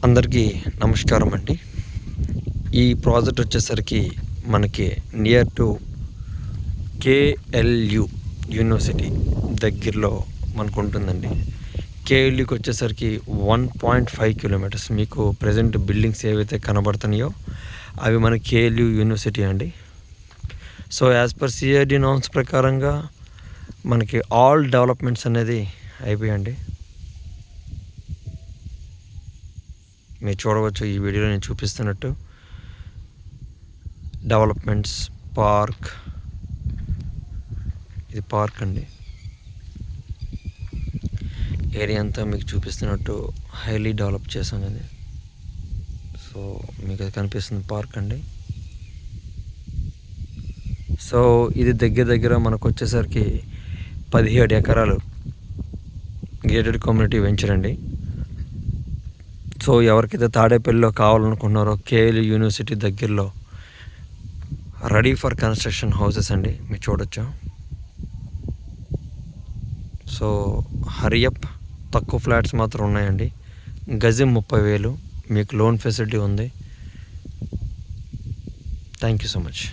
అందరికీ నమస్కారం అండి. ఈ ప్రాజెక్ట్ వచ్చేసరికి మనకి నియర్ టు కేఎల్యు యూనివర్సిటీ దగ్గరలో మనకు ఉంటుందండి. కేఎల్యుకి వచ్చేసరికి 1.5 కిలోమీటర్స్. మీకు ప్రజెంట్ బిల్డింగ్స్ ఏవైతే కనబడుతున్నాయో అవి మన కేఎల్యు యూనివర్సిటీ అండి. So as per CID norms ప్రకారంగా మనకి ఆల్ డెవలప్మెంట్స్ అనేది అయిపోయాయండి. మీరు చూడవచ్చు ఈ వీడియోలో నేను చూపిస్తున్నట్టు డెవలప్మెంట్స్, పార్క్, ఇది పార్క్ అండి. ఏరియా అంతా మీకు చూపిస్తున్నట్టు హైలీ డెవలప్ చేసాం అది. సో మీకు అది కనిపిస్తుంది పార్క్ అండి. సో ఇది దగ్గర మనకు వచ్చేసరికి 17 ఎకరాలు గేటెడ్ కమ్యూనిటీ వెంచర్ అండి. సో ఎవరికైతే తాడేపల్లిలో కావాలనుకున్నారో కేఎల్ యూనివర్సిటీ దగ్గరలో రెడీ ఫర్ కన్స్ట్రక్షన్ హౌసెస్ అండి, మీరు చూడొచ్చు. సో హరియప్, తక్కువ ఫ్లాట్స్ మాత్రం ఉన్నాయండి. గజం 30,000, మీకు లోన్ ఫెసిలిటీ ఉంది. Thank you so much.